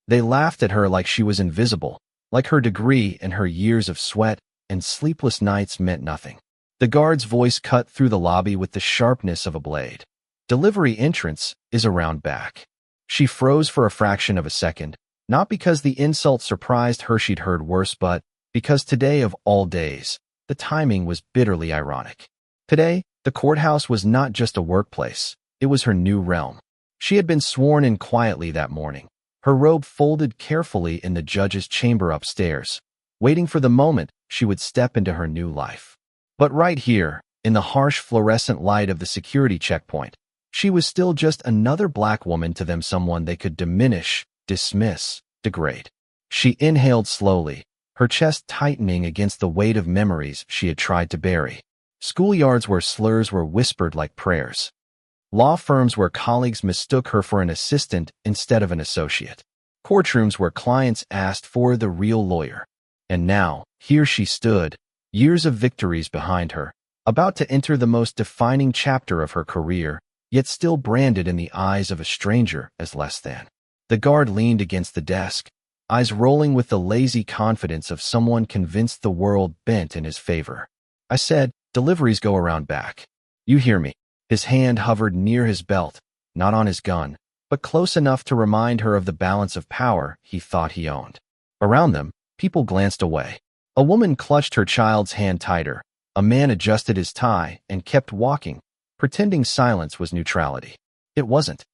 They laughed at her like she was invisible, like her degree and her years of sweat and sleepless nights meant nothing. The guard's voice cut through the lobby with the sharpness of a blade. Delivery entrance is around back. She froze for a fraction of a second, not because the insult surprised her she'd heard worse, but because today of all days, the timing was bitterly ironic. Today, the courthouse was not just a workplace, it was her new realm. She had been sworn in quietly that morning, her robe folded carefully in the judge's chamber upstairs, waiting for the moment she would step into her new life. But right here, in the harsh fluorescent light of the security checkpoint, she was still just another black woman to them, someone they could diminish, dismiss, degrade. She inhaled slowly, her chest tightening against the weight of memories she had tried to bury. Schoolyards where slurs were whispered like prayers. Law firms where colleagues mistook her for an assistant instead of an associate. Courtrooms where clients asked for the real lawyer. And now, here she stood, years of victories behind her, about to enter the most defining chapter of her career, yet still branded in the eyes of a stranger as less than. The guard leaned against the desk, eyes rolling with the lazy confidence of someone convinced the world bent in his favor. I said, deliveries go around back. You hear me. His hand hovered near his belt, not on his gun, but close enough to remind her of the balance of power he thought he owned. Around them, people glanced away. A woman clutched her child's hand tighter. A man adjusted his tie and kept walking, pretending silence was neutrality. It wasn't.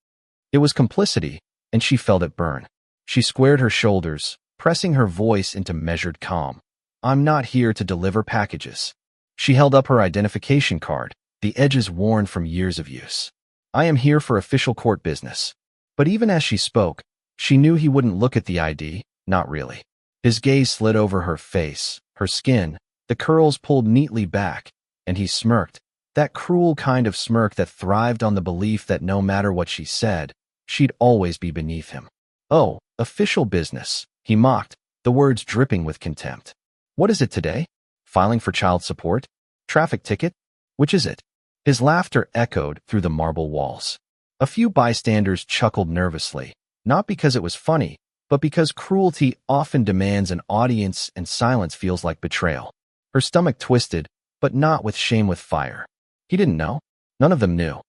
It was complicity, and she felt it burn. She squared her shoulders, pressing her voice into measured calm. I'm not here to deliver packages. She held up her identification card, the edges worn from years of use. I am here for official court business. But even as she spoke, she knew he wouldn't look at the ID, not really. His gaze slid over her face, her skin, the curls pulled neatly back, and he smirked, that cruel kind of smirk that thrived on the belief that no matter what she said, she'd always be beneath him. Oh, official business, he mocked, the words dripping with contempt. What is it today? Filing for child support? Traffic ticket? Which is it? His laughter echoed through the marble walls. A few bystanders chuckled nervously, not because it was funny, but because cruelty often demands an audience and silence feels like betrayal. Her stomach twisted, but not with shame, with fire. He didn't know. None of them knew.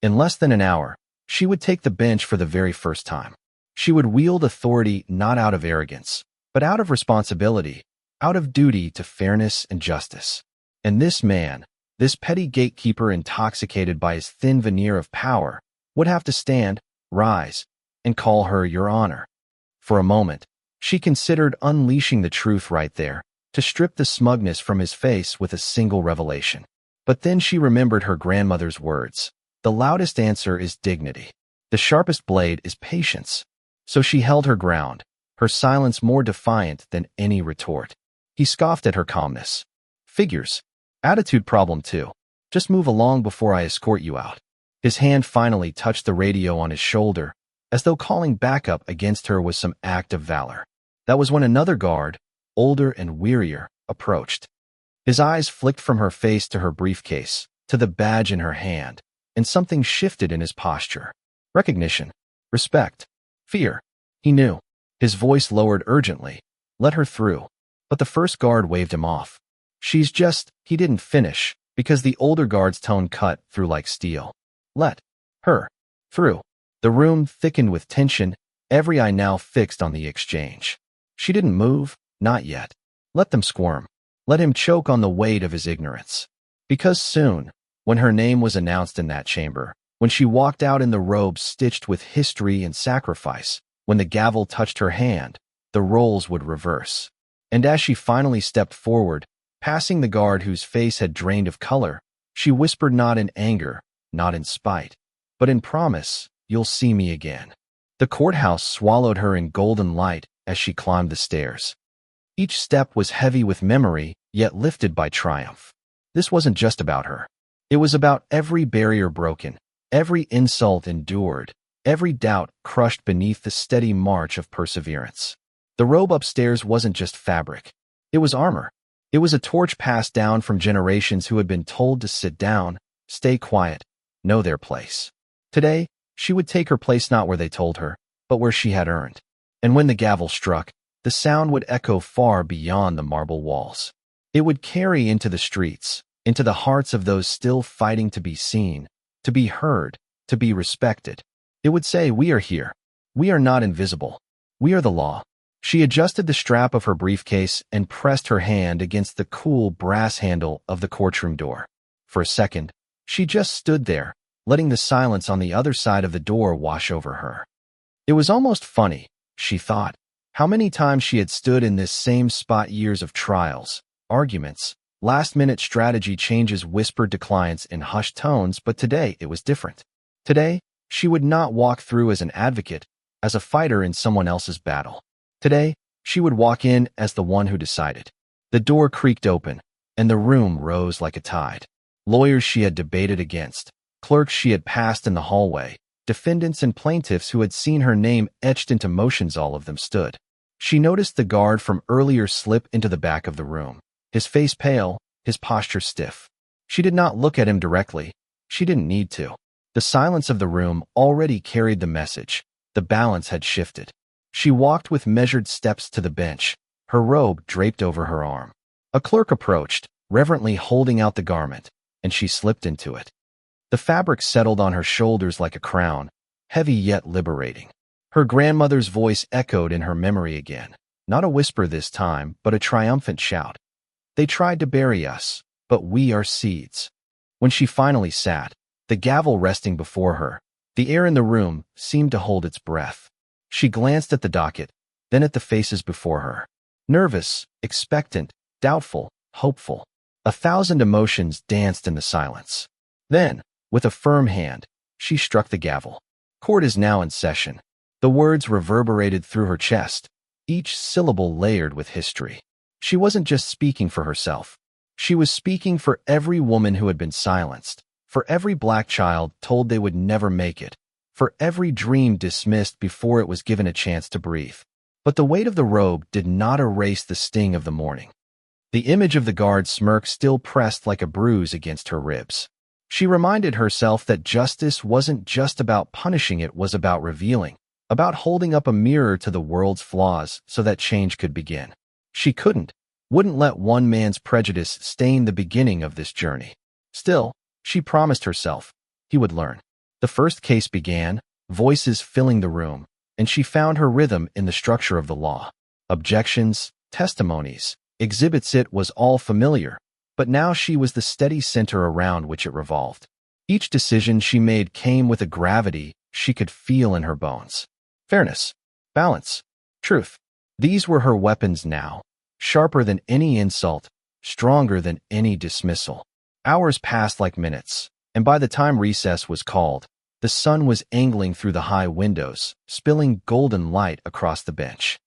In less than an hour, she would take the bench for the very first time. She would wield authority not out of arrogance, but out of responsibility, out of duty to fairness and justice. And this man, this petty gatekeeper intoxicated by his thin veneer of power, would have to stand, rise, and call her Your Honor. For a moment, she considered unleashing the truth right there, to strip the smugness from his face with a single revelation. But then she remembered her grandmother's words. The loudest answer is dignity. The sharpest blade is patience. So she held her ground, her silence more defiant than any retort. He scoffed at her calmness. Figures. Attitude problem too. Just move along before I escort you out. His hand finally touched the radio on his shoulder, as though calling backup against her was some act of valor. That was when another guard, older and wearier, approached. His eyes flicked from her face to her briefcase, to the badge in her hand, and something shifted in his posture. Recognition. Respect. Fear. He knew. His voice lowered urgently. Let her through. But the first guard waved him off. She's just, he didn't finish, because the older guard's tone cut through like steel. Let her through. The room thickened with tension, every eye now fixed on the exchange. She didn't move, not yet. Let them squirm. Let him choke on the weight of his ignorance. Because soon, when her name was announced in that chamber, when she walked out in the robe stitched with history and sacrifice, when the gavel touched her hand, the roles would reverse. And as she finally stepped forward, passing the guard whose face had drained of color, she whispered, not in anger, not in spite, but in promise, you'll see me again. The courthouse swallowed her in golden light as she climbed the stairs. Each step was heavy with memory, yet lifted by triumph. This wasn't just about her. It was about every barrier broken, every insult endured, every doubt crushed beneath the steady march of perseverance. The robe upstairs wasn't just fabric. It was armor. It was a torch passed down from generations who had been told to sit down, stay quiet, know their place. Today, she would take her place not where they told her, but where she had earned. And when the gavel struck, the sound would echo far beyond the marble walls. It would carry into the streets, into the hearts of those still fighting to be seen, to be heard, to be respected. It would say, "We are here. We are not invisible. We are the law." She adjusted the strap of her briefcase and pressed her hand against the cool brass handle of the courtroom door. For a second, she just stood there, letting the silence on the other side of the door wash over her. It was almost funny, she thought, how many times she had stood in this same spot, years of trials, arguments, last-minute strategy changes whispered to clients in hushed tones, but today it was different. Today, she would not walk through as an advocate, as a fighter in someone else's battle. Today, she would walk in as the one who decided. The door creaked open, and the room rose like a tide. Lawyers she had debated against, clerks she had passed in the hallway, defendants and plaintiffs who had seen her name etched into motions, all of them stood. She noticed the guard from earlier slip into the back of the room, his face pale, his posture stiff. She did not look at him directly. She didn't need to. The silence of the room already carried the message. The balance had shifted. She walked with measured steps to the bench, her robe draped over her arm. A clerk approached, reverently holding out the garment, and she slipped into it. The fabric settled on her shoulders like a crown, heavy yet liberating. Her grandmother's voice echoed in her memory again, not a whisper this time, but a triumphant shout. "They tried to bury us, but we are seeds." When she finally sat, the gavel resting before her, the air in the room seemed to hold its breath. She glanced at the docket, then at the faces before her. Nervous, expectant, doubtful, hopeful. 1,000 emotions danced in the silence. Then, with a firm hand, she struck the gavel. "Court is now in session." The words reverberated through her chest, each syllable layered with history. She wasn't just speaking for herself. She was speaking for every woman who had been silenced, for every black child told they would never make it, for every dream dismissed before it was given a chance to breathe. But the weight of the robe did not erase the sting of the morning. The image of the guard's smirk still pressed like a bruise against her ribs. She reminded herself that justice wasn't just about punishing, it was about revealing, about holding up a mirror to the world's flaws so that change could begin. She wouldn't let one man's prejudice stain the beginning of this journey. Still, she promised herself, he would learn. The first case began, voices filling the room, and she found her rhythm in the structure of the law. Objections, testimonies, exhibits, it was all familiar, but now she was the steady center around which it revolved. Each decision she made came with a gravity she could feel in her bones. Fairness, balance, truth. These were her weapons now, sharper than any insult, stronger than any dismissal. Hours passed like minutes, and by the time recess was called, the sun was angling through the high windows, spilling golden light across the bench.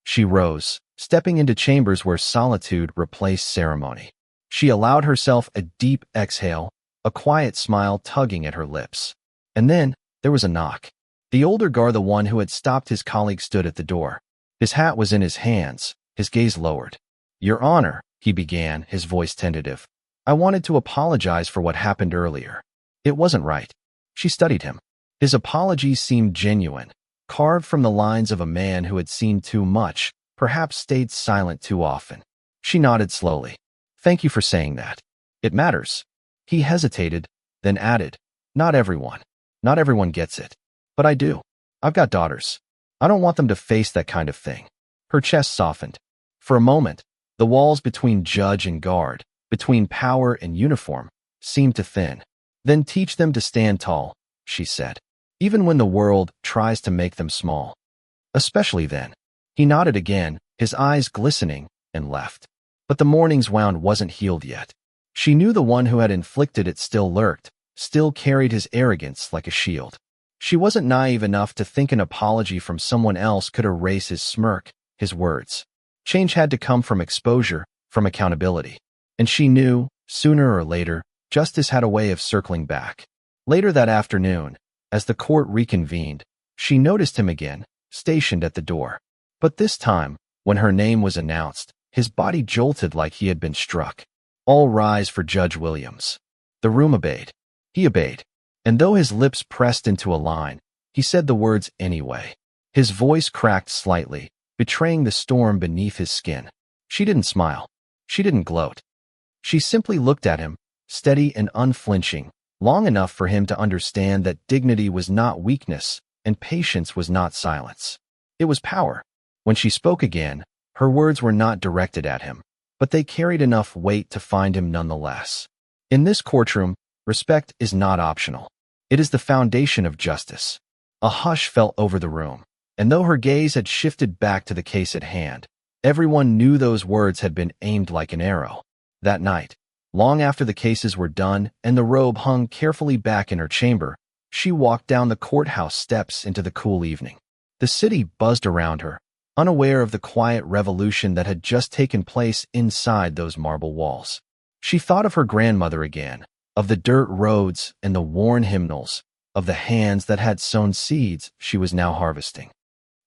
She rose, stepping into chambers where solitude replaced ceremony. She allowed herself a deep exhale, a quiet smile tugging at her lips. And then, there was a knock. The older guard, the one who had stopped his colleague, stood at the door. His hat was in his hands, his gaze lowered. "Your Honor," he began, his voice tentative. "I wanted to apologize for what happened earlier. It wasn't right." She studied him. His apology seemed genuine, carved from the lines of a man who had seen too much, perhaps stayed silent too often. She nodded slowly. "Thank you for saying that. It matters." He hesitated, then added, Not everyone gets it. But I do. I've got daughters. I don't want them to face that kind of thing." Her chest softened. For a moment, the walls between judge and guard, between power and uniform, seemed to thin. "Then teach them to stand tall," she said, "even when the world tries to make them small. Especially then." He nodded again, his eyes glistening, and left. But the morning's wound wasn't healed yet. She knew the one who had inflicted it still lurked, still carried his arrogance like a shield. She wasn't naive enough to think an apology from someone else could erase his smirk, his words. Change had to come from exposure, from accountability. And she knew, sooner or later, justice had a way of circling back. Later that afternoon, as the court reconvened, she noticed him again, stationed at the door. But this time, when her name was announced, his body jolted like he had been struck. "All rise for Judge Williams." The room obeyed. He obeyed. And though his lips pressed into a line, he said the words anyway. His voice cracked slightly, betraying the storm beneath his skin. She didn't smile. She didn't gloat. She simply looked at him, steady and unflinching, long enough for him to understand that dignity was not weakness and patience was not silence. It was power. When she spoke again, her words were not directed at him, but they carried enough weight to find him nonetheless. In this courtroom, respect is not optional. It is the foundation of justice. A hush fell over the room, and though her gaze had shifted back to the case at hand, everyone knew those words had been aimed like an arrow. That night, long after the cases were done and the robe hung carefully back in her chamber, she walked down the courthouse steps into the cool evening. The city buzzed around her, unaware of the quiet revolution that had just taken place inside those marble walls. She thought of her grandmother again, of the dirt roads and the worn hymnals, of the hands that had sown seeds she was now harvesting.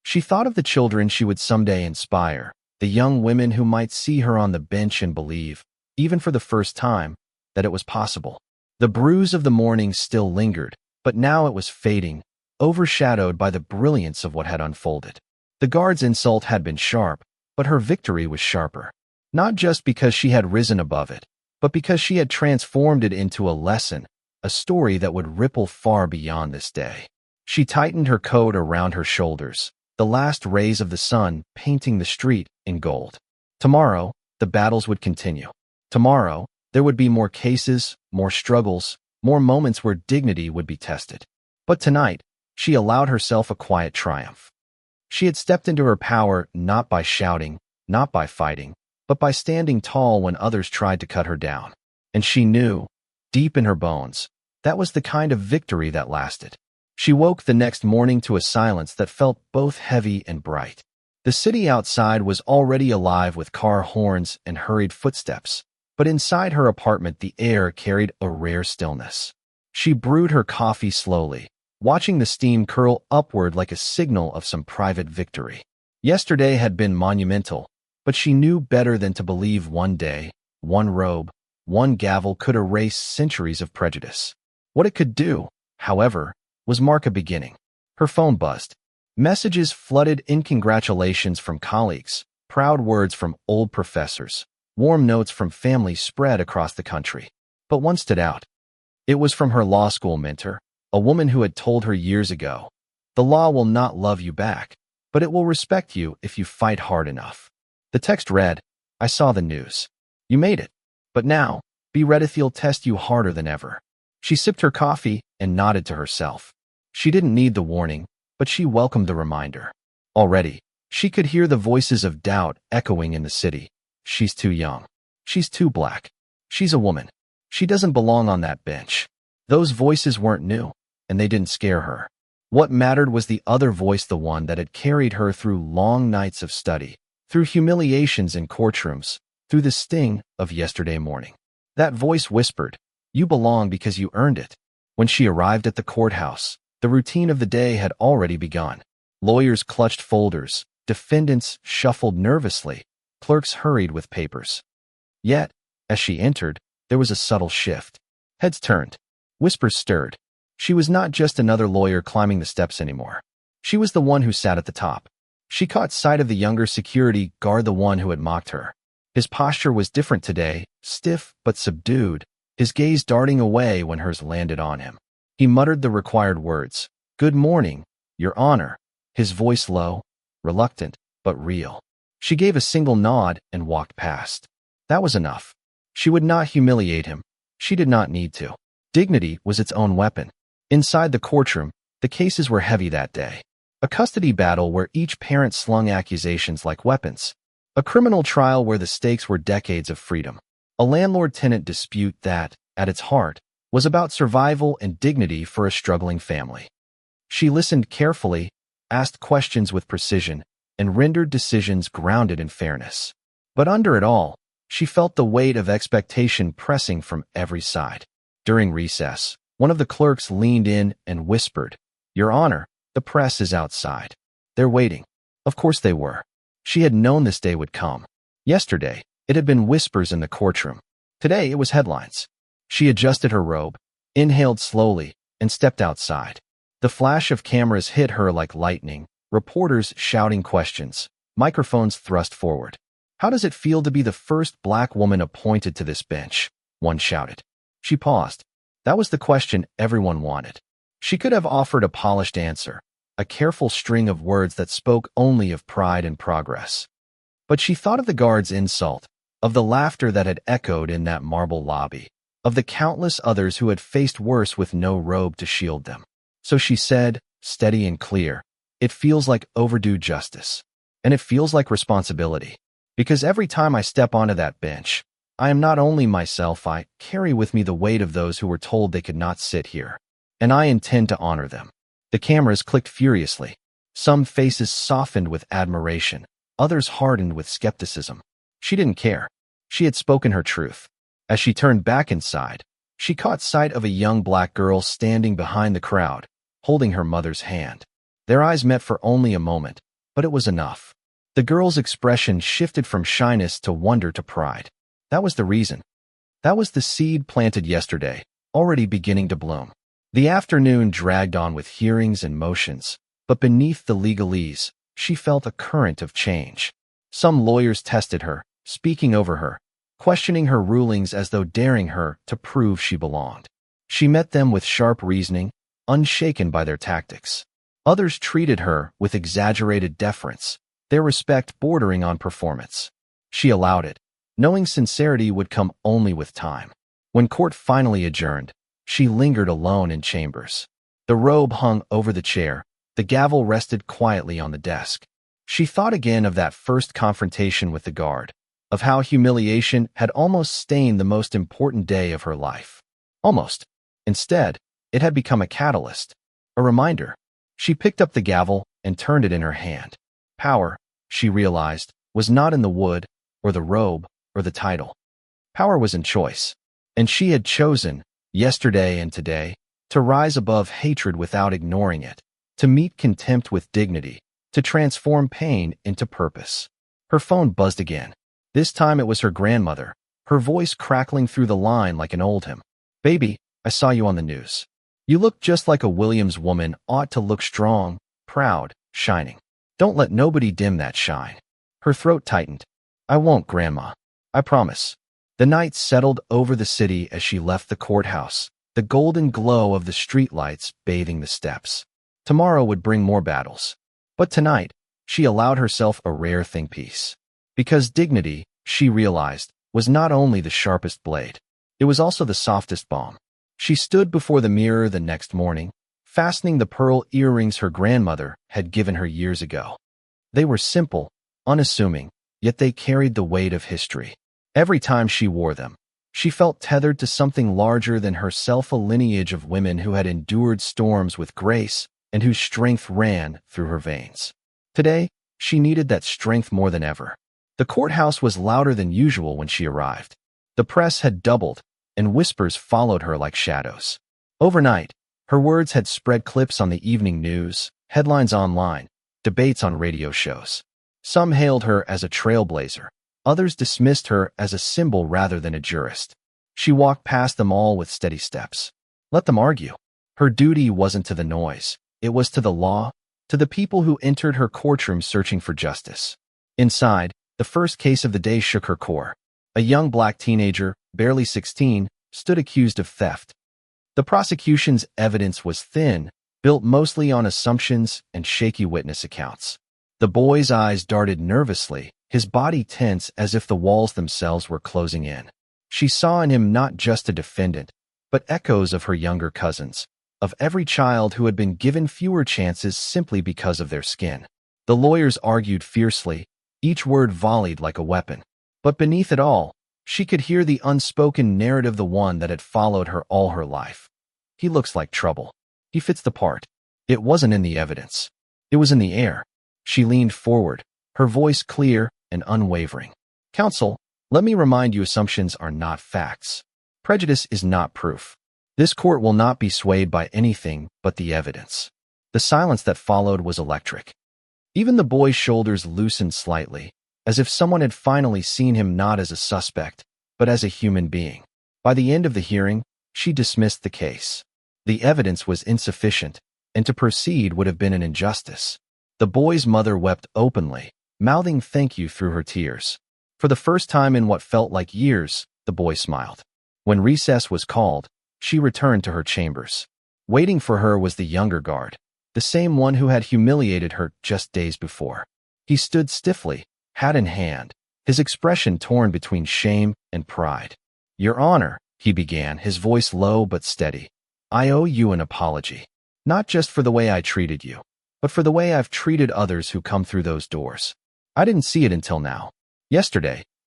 She thought of the children she would someday inspire, the young women who might see her on the bench and believe, even for the first time, that it was possible. The bruise of the morning still lingered, but now it was fading, overshadowed by the brilliance of what had unfolded. The guard's insult had been sharp, but her victory was sharper. Not just because she had risen above it, but because she had transformed it into a lesson, a story that would ripple far beyond this day. She tightened her coat around her shoulders, the last rays of the sun painting the street in gold. Tomorrow, the battles would continue. Tomorrow, there would be more cases, more struggles, more moments where dignity would be tested. But tonight, she allowed herself a quiet triumph. She had stepped into her power not by shouting, not by fighting, but by standing tall when others tried to cut her down. And she knew, deep in her bones, that was the kind of victory that lasted. She woke the next morning to a silence that felt both heavy and bright. The city outside was already alive with car horns and hurried footsteps, but inside her apartment the air carried a rare stillness. She brewed her coffee slowly, watching the steam curl upward like a signal of some private victory. Yesterday had been monumental, but she knew better than to believe one day, one robe, one gavel could erase centuries of prejudice. What it could do, however, was mark a beginning. Her phone buzzed. Messages flooded in, congratulations from colleagues, proud words from old professors, warm notes from family spread across the country. But one stood out. It was from her law school mentor, a woman who had told her years ago, "The law will not love you back, but it will respect you if you fight hard enough." The text read, "I saw the news. You made it. But now, be ready, he'll test you harder than ever." She sipped her coffee and nodded to herself. She didn't need the warning, but she welcomed the reminder. Already, she could hear the voices of doubt echoing in the city. She's too young. She's too black. She's a woman. She doesn't belong on that bench. Those voices weren't new, and they didn't scare her. What mattered was the other voice, the one that had carried her through long nights of study, through humiliations in courtrooms, through the sting of yesterday morning. That voice whispered, "You belong because you earned it." When she arrived at the courthouse, the routine of the day had already begun. Lawyers clutched folders, defendants shuffled nervously, clerks hurried with papers. Yet, as she entered, there was a subtle shift. Heads turned. Whispers stirred. She was not just another lawyer climbing the steps anymore. She was the one who sat at the top. She caught sight of the younger security guard, the one who had mocked her. His posture was different today, stiff but subdued, his gaze darting away when hers landed on him. He muttered the required words, "Good morning, Your Honor," his voice low, reluctant, but real. She gave a single nod and walked past. That was enough. She would not humiliate him. She did not need to. Dignity was its own weapon. Inside the courtroom, the cases were heavy that day. A custody battle where each parent slung accusations like weapons. A criminal trial where the stakes were decades of freedom. A landlord-tenant dispute that, at its heart, was about survival and dignity for a struggling family. She listened carefully, asked questions with precision, and rendered decisions grounded in fairness. But under it all, she felt the weight of expectation pressing from every side. During recess, one of the clerks leaned in and whispered, "Your Honor, the press is outside. They're waiting." Of course they were. She had known this day would come. Yesterday, it had been whispers in the courtroom. Today, it was headlines. She adjusted her robe, inhaled slowly, and stepped outside. The flash of cameras hit her like lightning, reporters shouting questions, microphones thrust forward. "How does it feel to be the first black woman appointed to this bench?" one shouted. She paused. That was the question everyone wanted. She could have offered a polished answer, a careful string of words that spoke only of pride and progress. But she thought of the guards' insult, of the laughter that had echoed in that marble lobby, of the countless others who had faced worse with no robe to shield them. So she said, steady and clear, "It feels like overdue justice. And it feels like responsibility. Because every time I step onto that bench, I am not only myself, I carry with me the weight of those who were told they could not sit here. And I intend to honor them." The cameras clicked furiously. Some faces softened with admiration, others hardened with skepticism. She didn't care. She had spoken her truth. As she turned back inside, she caught sight of a young black girl standing behind the crowd, holding her mother's hand. Their eyes met for only a moment, but it was enough. The girl's expression shifted from shyness to wonder to pride. That was the reason. That was the seed planted yesterday, already beginning to bloom. The afternoon dragged on with hearings and motions, but beneath the legalese, she felt a current of change. Some lawyers tested her, speaking over her, questioning her rulings as though daring her to prove she belonged. She met them with sharp reasoning, unshaken by their tactics. Others treated her with exaggerated deference, their respect bordering on performance. She allowed it, knowing sincerity would come only with time. When court finally adjourned, she lingered alone in chambers. The robe hung over the chair, the gavel rested quietly on the desk. She thought again of that first confrontation with the guard, of how humiliation had almost stained the most important day of her life. Almost. Instead, it had become a catalyst, a reminder. She picked up the gavel and turned it in her hand. Power, she realized, was not in the wood, or the robe, or the title. Power was in choice. And she had chosen, yesterday and today, to rise above hatred without ignoring it, to meet contempt with dignity, to transform pain into purpose. Her phone buzzed again. This time it was her grandmother, her voice crackling through the line like an old hymn. "Baby, I saw you on the news. You look just like a Williams woman ought to look, strong, proud, shining. Don't let nobody dim that shine." Her throat tightened. "I won't, Grandma. I promise." The night settled over the city as she left the courthouse, the golden glow of the streetlights bathing the steps. Tomorrow would bring more battles. But tonight, she allowed herself a rare think piece. Because dignity, she realized, was not only the sharpest blade. It was also the softest balm. She stood before the mirror the next morning, fastening the pearl earrings her grandmother had given her years ago. They were simple, unassuming, yet they carried the weight of history. Every time she wore them, she felt tethered to something larger than herself, a lineage of women who had endured storms with grace and whose strength ran through her veins. Today, she needed that strength more than ever. The courthouse was louder than usual when she arrived. The press had doubled, and whispers followed her like shadows. Overnight, her words had spread clips on the evening news, headlines online, debates on radio shows. Some hailed her as a trailblazer. Others dismissed her as a symbol rather than a jurist. She walked past them all with steady steps. Let them argue. Her duty wasn't to the noise. It was to the law, to the people who entered her courtroom searching for justice. Inside, the first case of the day shook her core. A young black teenager, barely 16, stood accused of theft. The prosecution's evidence was thin, built mostly on assumptions and shaky witness accounts. The boy's eyes darted nervously, his body tense as if the walls themselves were closing in. She saw in him not just a defendant, but echoes of her younger cousins, of every child who had been given fewer chances simply because of their skin. The lawyers argued fiercely, each word volleyed like a weapon. But beneath it all, she could hear the unspoken narrative, the one that had followed her all her life. He looks like trouble. He fits the part. It wasn't in the evidence. It was in the air. She leaned forward, her voice clear and unwavering. "Counsel, let me remind you, assumptions are not facts. Prejudice is not proof. This court will not be swayed by anything but the evidence." The silence that followed was electric. Even the boy's shoulders loosened slightly, as if someone had finally seen him not as a suspect, but as a human being. By the end of the hearing, she dismissed the case. The evidence was insufficient, and to proceed would have been an injustice. The boy's mother wept openly, mouthing thank you through her tears. For the first time in what felt like years, the boy smiled. When recess was called, she returned to her chambers. Waiting for her was the younger guard, the same one who had humiliated her just days before. He stood stiffly, hat in hand, his expression torn between shame and pride. "Your Honor," he began, his voice low but steady, "I owe you an apology. Not just for the way I treated you, but for the way I've treated others who come through those doors. I didn't see it until now.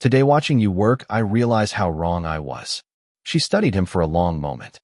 Today watching you work, I realized how wrong I was." She studied him for a long moment.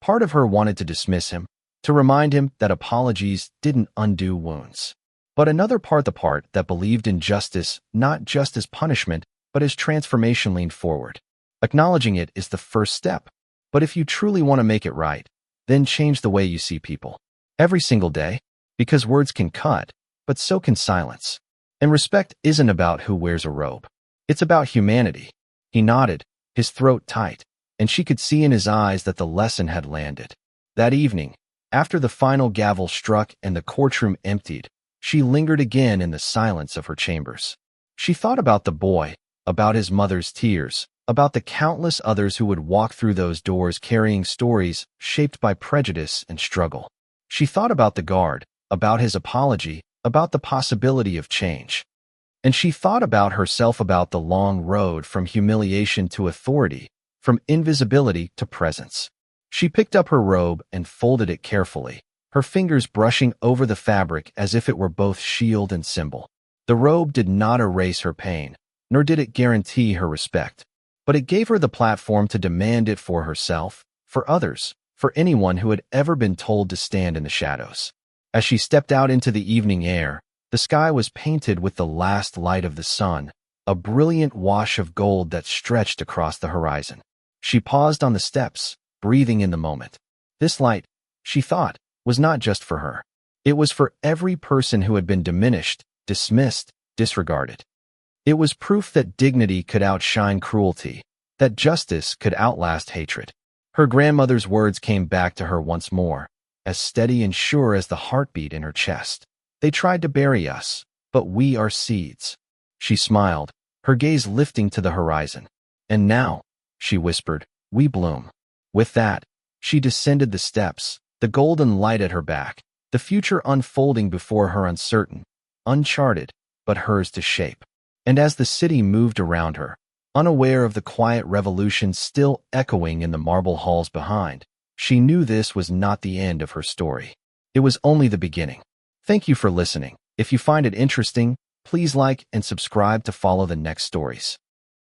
Part of her wanted to dismiss him, to remind him that apologies didn't undo wounds. But another part, the part that believed in justice, not just as punishment, but as transformation, leaned forward. Acknowledging it is the first step. But if you truly want to make it right, then change the way you see people. Every single day. Because words can cut, but so can silence. And respect isn't about who wears a robe. It's about humanity. He nodded, his throat tight, and she could see in his eyes that the lesson had landed. That evening, after the final gavel struck and the courtroom emptied, she lingered again in the silence of her chambers. She thought about the boy, about his mother's tears, about the countless others who would walk through those doors carrying stories shaped by prejudice and struggle. She thought about the guard, about his apology, about the possibility of change. And she thought about herself, about the long road from humiliation to authority, from invisibility to presence. She picked up her robe and folded it carefully, her fingers brushing over the fabric as if it were both shield and symbol. The robe did not erase her pain, nor did it guarantee her respect, but it gave her the platform to demand it for herself, for others, for anyone who had ever been told to stand in the shadows. As she stepped out into the evening air, the sky was painted with the last light of the sun, a brilliant wash of gold that stretched across the horizon. She paused on the steps, breathing in the moment. This light, she thought, was not just for her. It was for every person who had been diminished, dismissed, disregarded. It was proof that dignity could outshine cruelty, that justice could outlast hatred. Her grandmother's words came back to her once more, as steady and sure as the heartbeat in her chest. "They tried to bury us, but we are seeds." She smiled, her gaze lifting to the horizon. "And now," she whispered, "we bloom." With that, she descended the steps, the golden light at her back, the future unfolding before her, uncertain, uncharted, but hers to shape. And as the city moved around her, unaware of the quiet revolution still echoing in the marble halls behind, she knew this was not the end of her story. It was only the beginning. Thank you for listening. If you find it interesting, please like and subscribe to follow the next stories.